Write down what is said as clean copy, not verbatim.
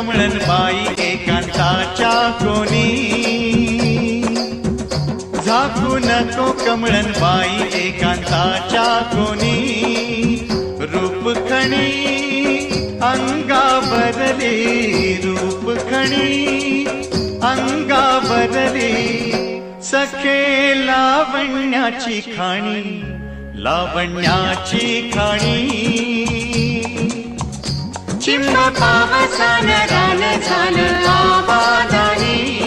कमळन बाई एकांताच्या कोणी, झाकू नको कमळन बाई एकांताच्या कोणी, रूप खणी अंगावरली, रूप खणी अंगावरली, सखे लावण्याची खाणी, लावण्याची खाणी. चिंब पावसान रान झालं आबादानी,